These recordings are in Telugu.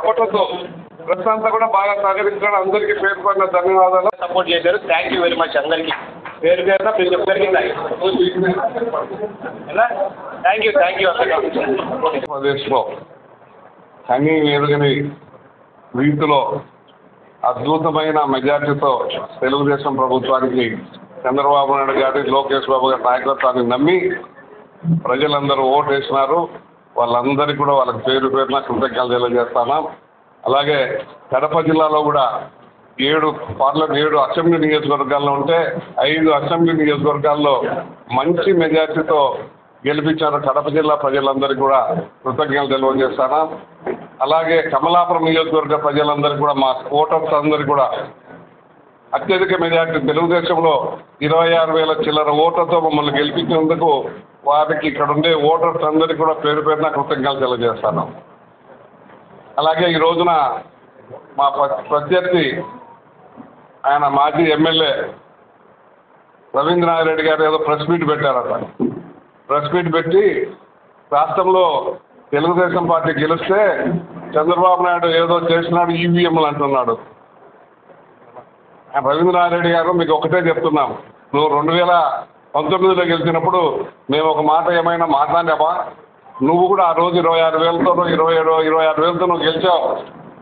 కొట్టద్దు ప్రస్తుతం కూడా బాగా సహకరించడం అందరికీ పేరు పడిన ధన్యవాదాలు. సపోర్ట్ చేశారు. థ్యాంక్ యూ వెరీ మచ్ అందరికీ పేరు పేరున ప్రతి ఒక్కరికి థ్యాంక్ యూ ఆంధ్రప్రదేశ్లో కనీ ఎరుగని రీతిలో అద్భుతమైన మెజార్టీతో తెలుగుదేశం ప్రభుత్వానికి చంద్రబాబు నాయుడు గారి లోకేష్ బాబు గారి నాయకత్వాన్ని నమ్మి ప్రజలందరూ ఓటు వేసినారు. వాళ్ళందరికీ కూడా వాళ్ళకి పేరు పేరున కృతజ్ఞతలు తెలియజేస్తాను. అలాగే కడప జిల్లాలో కూడా 7 అసెంబ్లీ నియోజకవర్గాల్లో ఉంటే 5 అసెంబ్లీ నియోజకవర్గాల్లో మంచి మెజార్టీతో గెలిపించారు. కడప జిల్లా ప్రజలందరికీ కూడా కృతజ్ఞతలు తెలియజేస్తాను. అలాగే కమలాపురం నియోజకవర్గ ప్రజలందరికీ కూడా మా ఓటర్స్ అందరికీ కూడా అత్యధిక మెజార్టీ తెలుగుదేశంలో 26,000 చిల్లర ఓట్లతో మమ్మల్ని గెలిపించినందుకు వారికి ఇక్కడ ఉండే ఓటర్స్ అందరికీ కూడా పేరు పేరున కృతజ్ఞతలు తెలియజేస్తాను. అలాగే ఈ రోజున మా ప్రత్యర్థి ఆయన మాజీ ఎమ్మెల్యే రవీంద్రనాథ్ రెడ్డి గారు ఏదో ప్రెస్ మీట్ పెట్టారట. ప్రెస్ మీట్ పెట్టి రాష్ట్రంలో తెలుగుదేశం పార్టీ గెలిస్తే చంద్రబాబు నాయుడు ఏదో చేసినాడు ఈవీఎంలు అంటున్నాడు. రవీంద్రనాథ్ రెడ్డి గారు మీకు ఒకటే చెప్తున్నాం, నువ్వు 2019లో గెలిచినప్పుడు మేము ఒక మాట ఏమైనా మాట్లాడామా? నువ్వు కూడా ఆ రోజు 26,000తో 26,000తో నువ్వు గెలిచావు.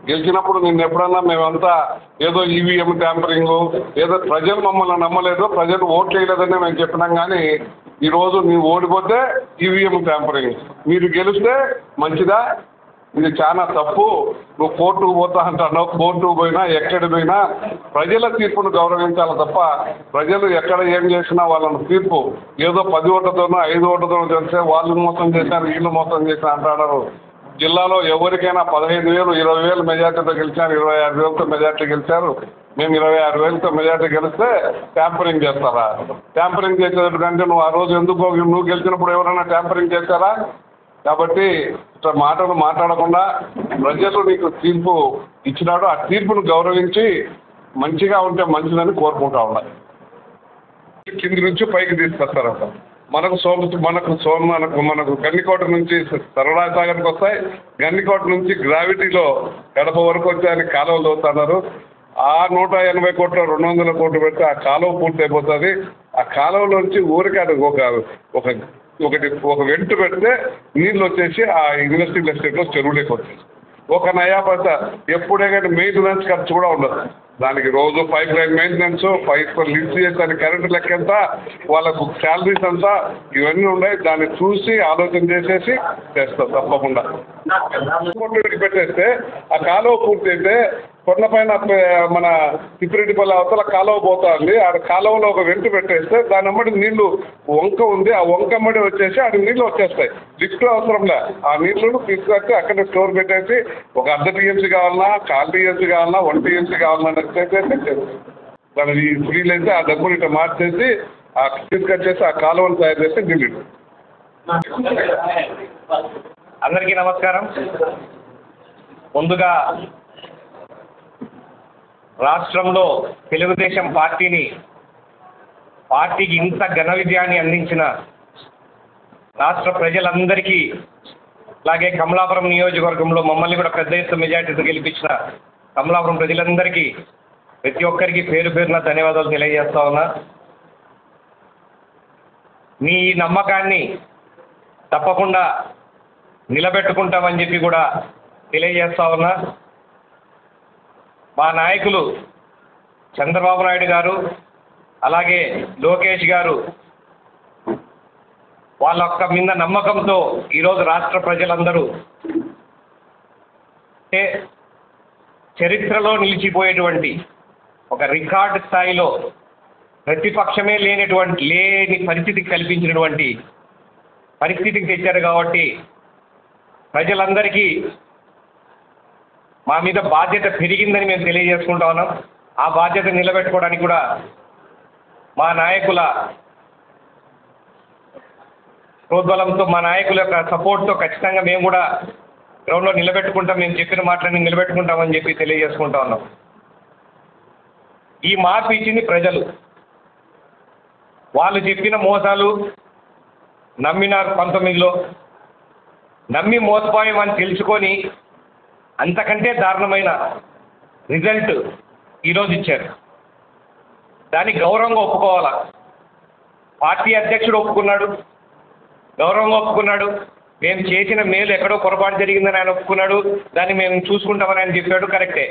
గెలిచినప్పుడు నిన్ను ఎప్పుడన్నా మేమంతా ఏదో ఈవీఎం ట్యాంపరింగు ఏదో ప్రజలు మమ్మల్ని నమ్మలేదు, ప్రజలు ఓట్లు వేయలేదని మేము చెప్పినాం. కానీ ఈరోజు నీవు ఓడిపోతే ఈవీఎం ట్యాంపరింగ్, మీరు గెలిస్తే మంచిదా? ఇది చాలా తప్పు. నువ్వు కోర్టుకు పోతా అంటున్నావు. కోర్టుకు పోయినా ఎక్కడికి పోయినా ప్రజల తీర్పును గౌరవించాలి తప్ప ప్రజలు ఎక్కడ ఏం చేసినా వాళ్ళని తీర్పు ఏదో 10 ఓట్లతోనో 5 ఓట్లతోనో తెలిస్తే వాళ్ళు మోసం చేశారు వీళ్ళు మోసం చేశారు అంటారు. జిల్లాలో ఎవరికైనా 15,000 20,000 మెజార్టీతో గెలిచారు, 26,000తో మెజార్టీ గెలిచారు. మేము 26,000తో మెజార్టీ గెలిస్తే ట్యాంపరింగ్ చేస్తారా? ట్యాంపరింగ్ చేసేటంటే నువ్వు ఆ రోజు ఎందుకు నువ్వు గెలిచినప్పుడు ఎవరైనా ట్యాంపరింగ్ చేశారా? కాబట్టి మాటలు మాట్లాడకుండా ప్రజలు నీకు తీర్పు ఇచ్చినాడు, ఆ తీర్పును గౌరవించి మంచిగా ఉంటే మంచిదని కోరుకుంటా ఉన్నారు. కింది నుంచి పైకి తీసుకొస్తారంట. మనకు గన్నికోట నుంచి సరళా సాగర్కి వస్తాయి, గన్నికోట నుంచి గ్రావిటీలో గడప వరకు వచ్చి కాలువలు తోస్తున్నారు. ఆ 180 కోట్లు 200 కోట్లు పెడితే ఆ కాలువ పూర్తి అయిపోతుంది. ఆ కాలువలోంచి ఊరికే ఒక వెంట పెడితే నీళ్ళు వచ్చేసి ఆ ఇండస్ట్రియల్ ఎస్టేట్లో చెరువులోకి వచ్చేసి ఒక నయా పైసా ఎప్పుడే కానీ మెయింటెనెన్స్ ఖర్చు కూడా ఉండదు. దానికి రోజు pipe line maintenance, pipe lease చేసి కరెంటు లెక్క ఎంత, వాళ్ళకు శాలరీస్ అంతా ఇవన్నీ ఉన్నాయి. దాన్ని చూసి ఆలోచన చేసేసి చేస్తారు తప్పకుండా. పెట్టేస్తే ఆ కాలువ పూర్తి అయితే కొండపైన మన తిప్పిరెడ్డిపల్లి అవతల కాలువ పోతుంది. ఆ కాలువలో ఒక వెంట పెట్టేస్తే దాని అమ్మడి నీళ్లు వంక ఉంది, ఆ వంకమ్మడి వచ్చేసి అది నీళ్ళు వచ్చేస్తాయి. లిఫ్ట్ అవసరంలే, ఆ నీళ్లను తీసుకొచ్చి అక్కడ స్టోర్ పెట్టేసి ఒక 1/2 టీఎంసీ కావాలన్నా 1/4 టీఎంసీ కావాలన్నా 1 టీఎంసీ కావాలన్నా దాని ఫ్రీలు అయితే ఆ డబ్బులు ఇట్లా మార్చేసి ఆ తీసుకొచ్చేసి ఆ కాలువను తయారు చేసి నీళ్ళు. అందరికీ నమస్కారం. ముందుగా రాష్ట్రంలో తెలుగుదేశం పార్టీకి ఇంత ఘన విజయాన్ని అందించిన రాష్ట్ర ప్రజలందరికీ, అలాగే కమలాపురం నియోజకవర్గంలో మమ్మల్ని కూడా పెద్ద ఎత్తున మెజార్టీతో గెలిపించిన కమలాపురం ప్రజలందరికీ ప్రతి ఒక్కరికి పేరు పేరున ధన్యవాదాలు తెలియజేస్తా ఉన్నా. మీ నమ్మకాన్ని తప్పకుండా నిలబెట్టుకుంటామని చెప్పి కూడా తెలియజేస్తా ఉన్నా. మా నాయకులు చంద్రబాబు నాయుడు గారు అలాగే లోకేష్ గారు వాళ్ళ యొక్క మీద నమ్మకంతో ఈరోజు రాష్ట్ర ప్రజలందరూ చరిత్రలో నిలిచిపోయేటువంటి ఒక రికార్డు స్థాయిలో ప్రతిపక్షమే లేని పరిస్థితికి కల్పించినటువంటి పరిస్థితికి తెచ్చారు. కాబట్టి ప్రజలందరికీ మా మీద బాధ్యత పెరిగిందని మేము తెలియజేసుకుంటా ఉన్నాం. ఆ బాధ్యత నిలబెట్టుకోవడానికి కూడా మా నాయకుల ప్రోద్బలంతో, మా నాయకుల యొక్క సపోర్ట్తో ఖచ్చితంగా మేము కూడా గ్రౌండ్లో నిలబెట్టుకుంటాం, మేము చెప్పిన మాటలని నిలబెట్టుకుంటామని చెప్పి తెలియజేసుకుంటా ఉన్నాం. ఈ మార్పు ఇచ్చింది ప్రజలు. వాళ్ళు చెప్పిన మోసాలు నమ్మినారు 19లో, నమ్మి మోసపోయామని తెలుసుకొని అంతకంటే దారుణమైన రిజల్ట్ ఈరోజు ఇచ్చారు. దాన్ని గౌరవంగా ఒప్పుకోవాలా. పార్టీ అధ్యక్షుడు ఒప్పుకున్నాడు, గౌరవంగా ఒప్పుకున్నాడు. మేము చేసిన మేలు ఎక్కడో పొరపాటు జరిగిందని ఆయన ఒప్పుకున్నాడు. దాన్ని మేము చూసుకుంటామని ఆయన చెప్పాడు. కరెక్టే.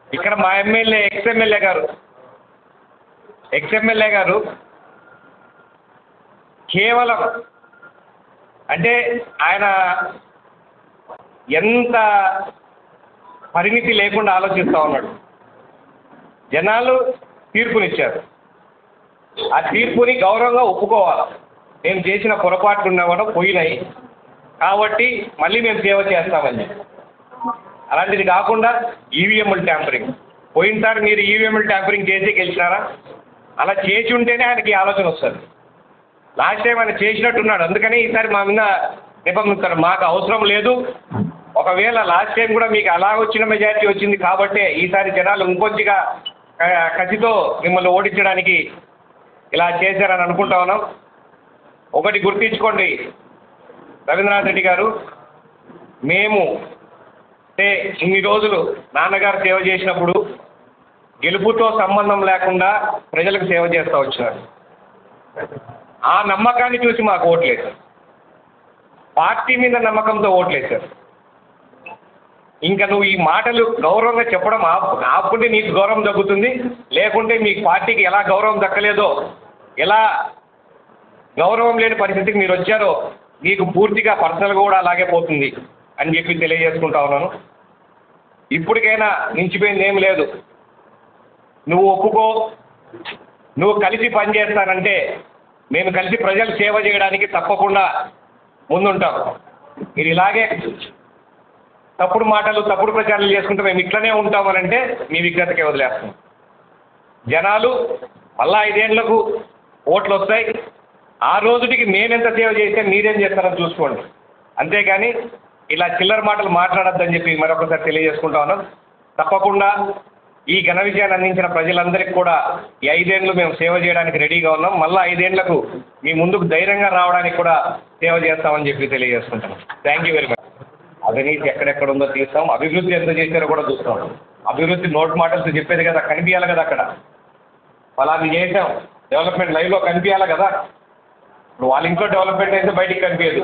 ఇక్కడ మా ఎక్స్ఎమ్మెల్యే గారు కేవలం అంటే ఆయన ఎంత పరిమితి లేకుండా ఆలోచిస్తూ ఉన్నాడు. జనాలు తీర్పునిచ్చారు. ఆ తీర్పుని గౌరవంగా ఒప్పుకోవాలి. మేము చేసిన పొరపాట్లు ఉన్నవాడు పోయినాయి కాబట్టి మళ్ళీ మేము సేవ చేస్తామని. అలాంటిది కాకుండా ఈవీఎంలు ట్యాంపరింగ్. పోయినసారి మీరు ఈవీఎంలు ట్యాంపరింగ్ చేసి గెలిచినారా? అలా చేసి ఉంటేనే ఆయనకి ఆలోచన వస్తుంది. లాస్ట్ టైం ఆయన చేసినట్టున్నాడు, అందుకని ఈసారి మా మీద నిబంధిస్తారు. మాకు అవసరం లేదు. ఒకవేళ లాస్ట్ టైం కూడా మీకు అలా వచ్చిన మెజారిటీ వచ్చింది కాబట్టే ఈసారి జనాలు ఇంకొంచెంగా కసితో మిమ్మల్ని ఓడించడానికి ఇలా చేశారని అనుకుంటా ఉన్నాం. ఒకటి గుర్తించుకోండి రవీంద్రనాథ్ రెడ్డి గారు, మేము అంటే ఇన్ని రోజులు నాన్నగారు సేవ చేసినప్పుడు గెలుపుతో సంబంధం లేకుండా ప్రజలకు సేవ చేస్తూ వచ్చారు. ఆ నమ్మకాన్ని చూసి మాకు ఓట్లేశారు. పార్టీ మీద నమ్మకంతో ఓట్లేశారు. ఇంకా నువ్వు ఈ మాటలు గౌరవంగా చెప్పడం ఆపుకుంటే నీకు గౌరవం దక్కుతుంది. లేకుంటే మీ పార్టీకి ఎలా గౌరవం దక్కలేదో, ఎలా గౌరవం లేని పరిస్థితికి మీరు వచ్చారో మీకు పూర్తిగా పర్సనల్గా కూడా అలాగే పోతుంది అని చెప్పి తెలియజేసుకుంటా ఉన్నాను. ఇప్పటికైనా మించిపోయింది ఏం లేదు. నువ్వు ఒప్పుకో, నువ్వు కలిసి పనిచేస్తానంటే మేము కలిసి ప్రజలు సేవ చేయడానికి తప్పకుండా ముందుంటాం. మీరు ఇలాగే తప్పుడు మాటలు, తప్పుడు ప్రచారాలు చేసుకుంటే మేము ఇట్లనే ఉంటామనంటే మీ విజ్ఞతకే వదిలేస్తాం. జనాలు మళ్ళా 5 ఏళ్లకు ఓట్లు వస్తాయి. ఆ రోజుటికి మేమెంత సేవ చేస్తే మీరేం చేస్తారో చూసుకోండి. అంతేగాని ఇలా చిల్లర మాటలు మాట్లాడొద్దని చెప్పి మరొకసారి తెలియజేసుకుంటా ఉన్నాం. తప్పకుండా ఈ ఘన విజయాన్ని అందించిన ప్రజలందరికీ కూడా ఈ 5 ఏళ్ళు మేము సేవ చేయడానికి రెడీగా ఉన్నాం. మళ్ళీ 5 ఏళ్లకు మీ ముందుకు ధైర్యంగా రావడానికి కూడా సేవ చేస్తామని చెప్పి తెలియజేసుకుంటాం. Thank you very much. అవినీతి ఎక్కడెక్కడ ఉందో తీస్తాం, అభివృద్ధి ఎంత చేశారో కూడా చూస్తాం. అభివృద్ధి నోట్ మాటలతో చెప్పేది కదా, కనిపించాలి కదా. అక్కడ ఫలాన్ని చేసాం, డెవలప్మెంట్ లైవ్లో కనిపించాలి కదా. ఇప్పుడు వాళ్ళ ఇంట్లో డెవలప్మెంట్ అయితే బయటికి కనిపించదు,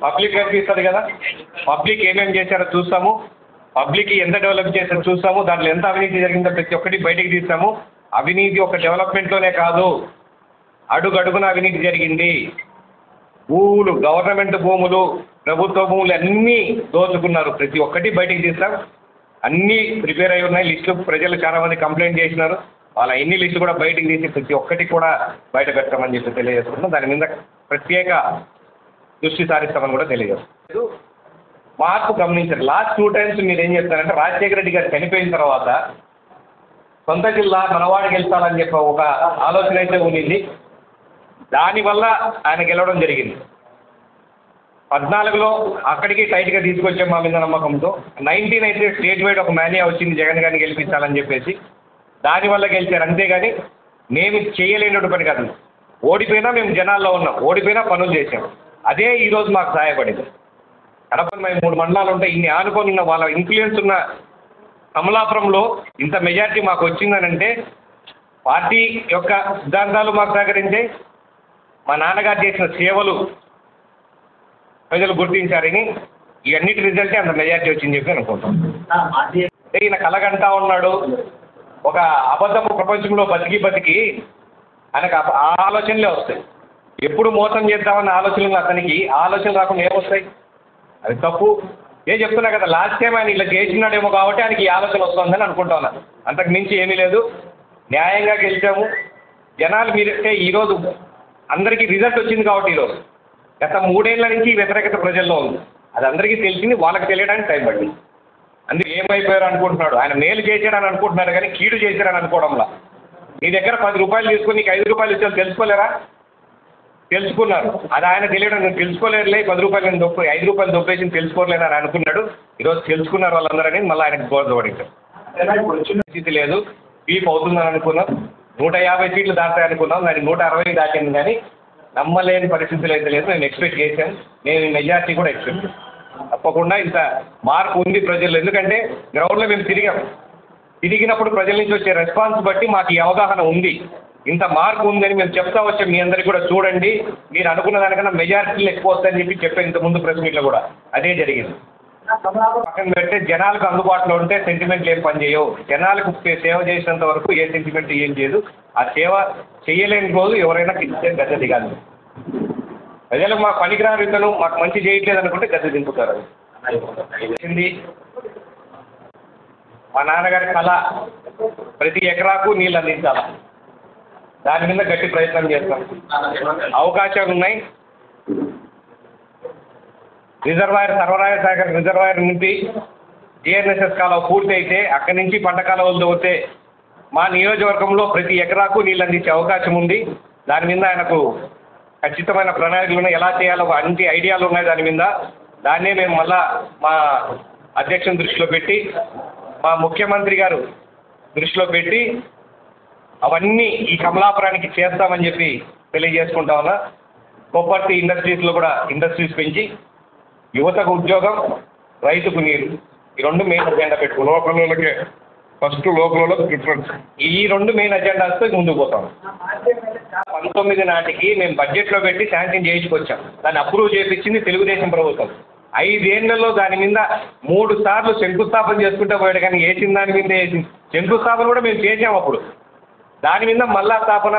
పబ్లిక్ కనిపిస్తుంది కదా. పబ్లిక్ ఏమేమి చేశారో చూస్తాము, పబ్లిక్ ఎంత డెవలప్ చేశారో చూస్తాము, దాంట్లో ఎంత అవినీతి జరిగిందో ప్రతి ఒక్కటి బయటికి తీస్తాము. అవినీతి ఒక డెవలప్మెంట్లోనే కాదు, అడుగడుగున అవినీతి జరిగింది. భూములు, గవర్నమెంట్ భూములు, ప్రభుత్వ భూములు అన్నీ దోచుకున్నారు. ప్రతి ఒక్కటి బయటికి తీస్తాం. అన్నీ ప్రిపేర్ అయి ఉన్నాయి లిస్టులు. ప్రజలు చాలామంది కంప్లైంట్ చేసినారు. వాళ్ళ ఎన్ని లిస్టులు కూడా బయటికి తీసి ప్రతి ఒక్కటి కూడా బయట పెట్టామని చెప్పి తెలియజేస్తున్నాం. దాని మీద ప్రత్యేక దృష్టి సారిస్తామని కూడా తెలియజేస్తాం. మార్పు గమనించారు. లాస్ట్ 2 times మీరు ఏం చెప్తారంటే, రాజశేఖర రెడ్డి గారు చనిపోయిన తర్వాత సొంత జిల్లా మనవాడు గెలుస్తాలని చెప్పి ఒక ఆలోచన అయితే ఉండింది. దానివల్ల ఆయన గెలవడం జరిగింది. 14లో అక్కడికి టైట్గా తీసుకొచ్చాం మా మీద నమ్మకంతో. 19 అయితే స్టేట్ వైడ్ ఒక మేనియా వచ్చింది జగన్ గారిని గెలిపించాలని చెప్పేసి, దానివల్ల గెలిచారు. అంతేగాని మేము చేయలేనటువంటి పని కాదు. ఓడిపోయినా మేము జనాల్లో ఉన్నాం, ఓడిపోయినా పనులు చేసాం. అదే ఈరోజు మాకు సహాయపడింది. కడప 3 మండలాలు ఉంటాయి. ఇన్ని ఆనుకొని ఉన్న వాళ్ళ ఇన్ఫ్లుయెన్స్ ఉన్న కమలాపురంలో ఇంత మెజార్టీ మాకు వచ్చిందనంటే పార్టీ యొక్క సిద్ధాంతాలు మాకు సహకరించాయి. మా నాన్నగారు చేసిన సేవలు ప్రజలు గుర్తించారని ఇవన్నిటి రిజల్టే అంత మెజార్టీ వచ్చింది చెప్పి అనుకుంటాం. ఈయన కలగంటా ఉన్నాడు, ఒక అబద్ధపు ప్రపంచంలో బతికి ఆయనకు ఆ ఆలోచనలే వస్తాయి. ఎప్పుడు మోసం చేద్దామన్న ఆలోచనలు అతనికి ఆలోచనలు రాకుండా ఏమొస్తాయి? అది తప్పు. చెప్తున్నా కదా, లాస్ట్ టైం ఆయన ఇలా చేసినాడేమో కాబట్టి ఆయనకి ఈ ఆలోచన వస్తుందని అనుకుంటా ఉన్నాను. అంతకు మించి ఏమీ లేదు. న్యాయంగా గెలిచాము. జనాలు మీరంటే ఈరోజు అందరికీ రిజల్ట్ వచ్చింది కాబట్టి ఈరోజు. గత 3 ఏళ్ల నుంచి వ్యతిరేకత ప్రజల్లో ఉంది. అది అందరికీ తెలిసింది, వాళ్ళకి తెలియడానికి టైం పట్టింది. అందుకే ఏమైపోయారు అనుకుంటున్నాడు, ఆయన మేలు చేశాడని అనుకుంటున్నాడు కానీ కీడు చేశాడని అనుకోవడంలా. నీ దగ్గర 10 రూపాయలు తీసుకుని నీకు 5 రూపాయలు ఇచ్చారు తెలుసుకోలేరా? తెలుసుకున్నారు. అది ఆయన తెలియడం నువ్వు తెలుసుకోలేరులే, 10 రూపాయలు నేను 5 రూపాయలు దొప్పేసి తెలుసుకోలేను అని అనుకున్నాడు. ఈరోజు తెలుసుకున్నారు వాళ్ళందరని మళ్ళీ ఆయనకు గోడపడింటారు. పరిస్థితి లేదు, బీప్ అవుతుందని అనుకున్నాం, 150 సీట్లు దాటాయి అనుకున్నాం, దాన్ని 160 దాటింది. కానీ నమ్మలేని పరిస్థితులు అయితే లేదు. మేము ఎక్స్పెక్ట్ చేశాం, నేను మెజార్టీ కూడా ఎక్స్పెక్ట్ చేశాను. తప్పకుండా ఇంత మార్పు ఉంది ప్రజల్లో. ఎందుకంటే గ్రౌండ్లో మేము తిరిగినప్పుడు ప్రజల నుంచి వచ్చే రెస్పాన్స్ బట్టి మాకు ఈ అవగాహన ఉంది, ఇంత మార్పు ఉందని మేము చెప్తా వచ్చాం. మీ అందరికీ కూడా చూడండి, మీరు అనుకున్న దానికన్నా మెజారిటీలు ఎక్కువ వస్తాయని చెప్పి ఇంతకుముందు ప్రెస్ మీట్లో కూడా అదే జరిగింది. పక్కన పెడితే జనాలకు అందుబాటులో ఉంటే సెంటిమెంట్లు ఏం పనిచేయవు. జనాలకు సేవ చేసినంత వరకు ఏ సెంటిమెంట్ ఏం చేయదు. ఆ సేవ చేయలేని రోజు ఎవరైనా కింద గద్దె దిగాలి. ప్రజలకు మాకు పనికిరాని ఇతను మాకు మంచి చేయట్లేదు అనుకుంటే గద్దె దింపుతారు. మా నాన్నగారి కళ ప్రతి ఎకరాకు నీళ్ళు అందించాలి, దాని మీద గట్టి ప్రయత్నం చేస్తాం. అవకాశాలు ఉన్నాయి. రిజర్వాయర్ సర్వరాయ సాగర్ రిజర్వాయర్ నుండి జిఎన్ఎస్ఎస్ కాలువ పూర్తి అయితే అక్కడి నుంచి పంట కాలువలు అవుతే మా నియోజకవర్గంలో ప్రతి ఎకరాకు నీళ్ళు అందించే అవకాశం ఉంది. దాని మీద ఆయనకు ఖచ్చితమైన ప్రణాళికలు ఉన్నాయి, ఎలా చేయాలో అన్ని ఐడియాలు ఉన్నాయి దాని మీద. దాన్నే మేము మళ్ళా మా అధ్యక్షుని దృష్టిలో పెట్టి, మా ముఖ్యమంత్రి గారు దృష్టిలో పెట్టి అవన్నీ ఈ కమలాపురానికి చేస్తామని చెప్పి తెలియజేసుకుంటా ఉన్నా. కొప్పర్తి ఇండస్ట్రీస్లో కూడా ఇండస్ట్రీస్ పెంచి యువతకు ఉద్యోగం, రైతుకు నీరు, ఈ 2 మెయిన్ అజెండా పెట్టుకున్నాం. లోకల్లోకే ఫస్ట్ లోకల్లో ప్రిఫరెన్స్, ఈ 2 మెయిన్ అజెండాస్తో ముందుకు పోతాం. 19 నాటికి మేము బడ్జెట్లో పెట్టి శాంక్షన్ చేయించుకొచ్చాం, దాన్ని అప్రూవ్ చేయించింది తెలుగుదేశం ప్రభుత్వం. 5 ఏళ్లలో దాని మీద 3 సార్లు శంకుస్థాపన చేసుకుంటూ పోయాడు, కానీ వేసిన దాని మీద వేసింది. శంకుస్థాపన కూడా మేము చేసాం అప్పుడు, దాని మీద మళ్ళా స్థాపన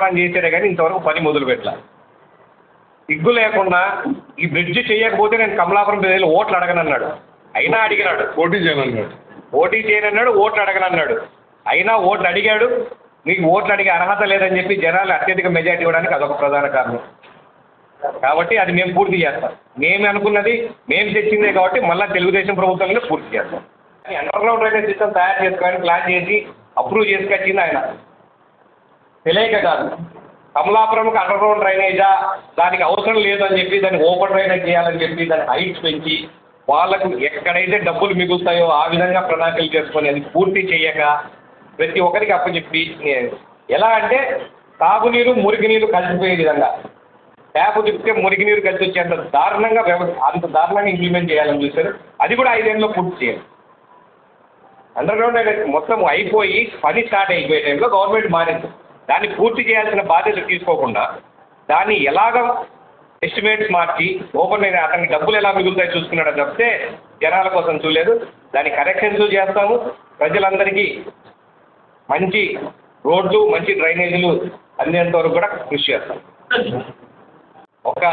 అని చేసాడే కానీ ఇంతవరకు పని మొదలు పెట్టాలి. సిగ్గు లేకుండా ఈ బ్రిడ్జ్ చేయకపోతే నేను కమలాపురం ప్రజలు ఓట్లు అడగనన్నాడు, అయినా అడిగినాడు. పోటీ చేయనన్నాడు, ఓట్లు అడగనన్నాడు, అయినా ఓట్లు అడిగాడు. మీకు ఓట్లు అడిగే అర్హత లేదని చెప్పి జనాలు అత్యధిక మెజార్టీ ఇవ్వడానికి అదొక ప్రధాన కారణం. కాబట్టి అది మేము పూర్తి చేస్తాం. మేము అనుకున్నది మేము తెచ్చిందే కాబట్టి మళ్ళీ తెలుగుదేశం ప్రభుత్వంలో పూర్తి చేస్తాం. అండర్గ్రౌండ్ డ్రైనేజ్ సిస్టమ్ తయారు చేసుకోవాలని ప్లాన్ చేసి అప్రూవ్ చేసుకొచ్చింది ఆయన, తెలియక కాదు. కమలాపురంకి అండర్గ్రౌండ్ డ్రైనేజా, దానికి అవసరం లేదని చెప్పి దాన్ని ఓపెన్ డ్రైనేజ్ చేయాలని చెప్పి దాని హైట్స్ పెంచి వాళ్ళకు ఎక్కడైతే డబ్బులు మిగులుతాయో ఆ విధంగా ప్రణాళికలు చేసుకొని అది పూర్తి చేయక ప్రతి ఒక్కరికి అప్పచెప్పి, ఎలా అంటే తాగునీరు మురికినీరు కలిసిపోయే విధంగా ట్యాప్ తిప్పితే మురికినీరు కలిసి వచ్చేంత దారుణంగా ఇంప్లిమెంట్ చేయాలని చూశారు. అది కూడా 5 ఏళ్ళలో పూర్తి చేయాలి. అండర్గ్రౌండ్ డ్రైనేజ్ మొత్తం అయిపోయి పని స్టార్ట్ అయిపోయే టైంలో గవర్నమెంట్ మారింది. దాన్ని పూర్తి చేయాల్సిన బాధ్యత తీసుకోకుండా దాన్ని ఎలాగ ఎస్టిమేట్స్ మార్చి ఓపెన్ అయిన అతనికి డబ్బులు ఎలా మిగులుతాయి చూసుకున్నాడో తప్పితే జనాల కోసం చూడలేదు. దాన్ని కరెక్షన్స్ చేస్తాము. ప్రజలందరికీ మంచి రోడ్లు, మంచి డ్రైనేజీలు అందేంత వరకు కూడా కృషి చేస్తాం. ఒక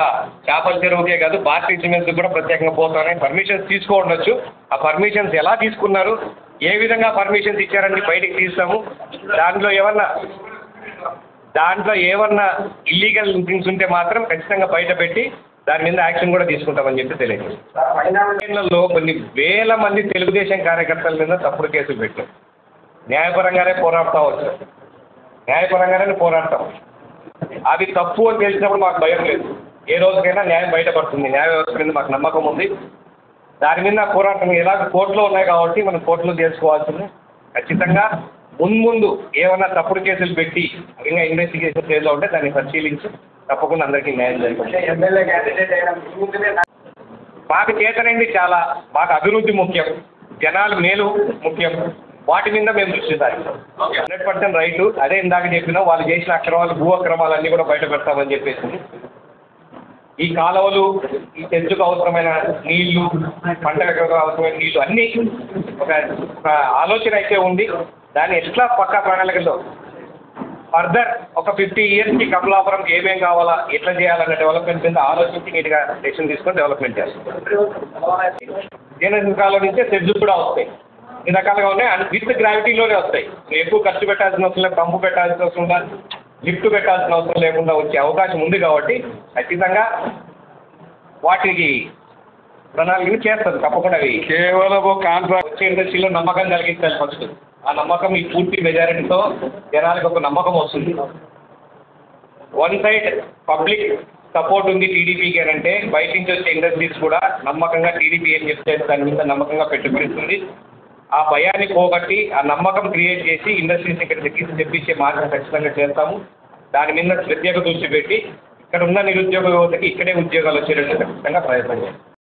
చేపల చెరువుకే కాదు, భారతీయ సిమెంట్స్ కూడా ప్రత్యేకంగా పోతామని పర్మిషన్స్ తీసుకోవచ్చు. ఆ పర్మిషన్స్ ఎలా తీసుకున్నారు, ఏ విధంగా పర్మిషన్స్ ఇచ్చారని బయటికి తీస్తాము. దాంట్లో ఏమన్నా ఇల్లీగల్ థింగ్స్ ఉంటే మాత్రం ఖచ్చితంగా బయట పెట్టి దాని మీద యాక్షన్ కూడా తీసుకుంటామని చెప్పి తెలియదు. కొన్ని వేల మంది తెలుగుదేశం కార్యకర్తల మీద తప్పుడు కేసులు పెట్టాం. న్యాయపరంగానే పోరాడతాం. అవి తప్పు అని తెలిసినప్పుడు మాకు భయం లేదు. ఏ రోజుకైనా న్యాయం బయటపడుతుంది. న్యాయ వ్యవస్థ మీద మాకు నమ్మకం ఉంది. దాని మీద పోరాటం ఎలా కోర్టులో ఉన్నాయి కాబట్టి మనం కోర్టులో చేసుకోవాల్సింది. ఖచ్చితంగా ముందు ఏమన్నా తప్పుడు కేసులు పెట్టి ఇంకా ఇన్వెస్టిగేషన్ ఫేజ్లో ఉంటే దాన్ని పరిశీలించి తప్పకుండా అందరికీ న్యాయం జరుగుతుంది. మాకు చేతనైంది చాలా. మాకు అభివృద్ధి ముఖ్యం, జనాలు మేలు ముఖ్యం. వాటి మీద మేము దృష్టి సారిస్తాం. 100% రైటు. అదే ఇందాక చెప్పినా వాళ్ళు చేసిన అక్రమాలు, భూ అక్రమాలన్నీ కూడా బయట పెడతామని చెప్పేసి ఈ కాలువలు, ఈ తెచ్చుకు అవసరమైన నీళ్లు, పంటలకు అవసరమైన నీళ్లు అన్నీ ఒక ఆలోచన అయితే ఉంది. దాన్ని ఎట్లా పక్కా ప్రణాళికలో ఫర్దర్ ఒక 50 yearsకి కమలాపురంకి ఏమేం కావాలా, ఎట్లా చేయాలన్న డెవలప్మెంట్ మీద ఆలోచించి నీట్గా డెసిషన్ తీసుకొని డెవలప్మెంట్ చేస్తాం. జీఎన్ఎస్ఎస్ కాలువ నుంచే సెడ్స్ కూడా వస్తాయి. ఈ రకాలుగా ఉన్నాయి. అండ్ విత్ గ్రావిటీలోనే వస్తాయి. ఎక్కువ ఖర్చు పెట్టాల్సిన అవసరం లేదు, పంపు పెట్టాల్సిన అవసరం లేదు, లిఫ్ట్ పెట్టాల్సిన అవసరం లేకుండా వచ్చే అవకాశం ఉంది. కాబట్టి ఖచ్చితంగా వాటికి ప్రణాళికలు చేస్తారు తప్పకుండా అవి కేవలం కాంట్రాక్ట్ వచ్చే ఇండస్ట్రీలో నమ్మకం కలిగించాలి ఫస్ట్. ఆ నమ్మకం ఈ పూర్తి మెజారిటీతో జనానికి ఒక నమ్మకం వస్తుంది. వన్ సైడ్ పబ్లిక్ సపోర్ట్ ఉంది టీడీపీకి అని అంటే బయట నుంచి వచ్చే ఇండస్ట్రీస్ కూడా నమ్మకంగా టీడీపీ ఏం చెప్తే దాని మీద నమ్మకంగా పెట్టుబడుతుంది. ఆ భయాన్ని పోగొట్టి ఆ నమ్మకం క్రియేట్ చేసి ఇండస్ట్రీస్ ఇక్కడ తెప్పించే మార్గం ఖచ్చితంగా చేస్తాము. దాని మీద ప్రత్యేక దృష్టి పెట్టి ఇక్కడ ఉన్న నిరుద్యోగ యువతకి ఇక్కడే ఉద్యోగాలు వచ్చేటట్టు ఖచ్చితంగా ప్రయత్నం చేస్తాం.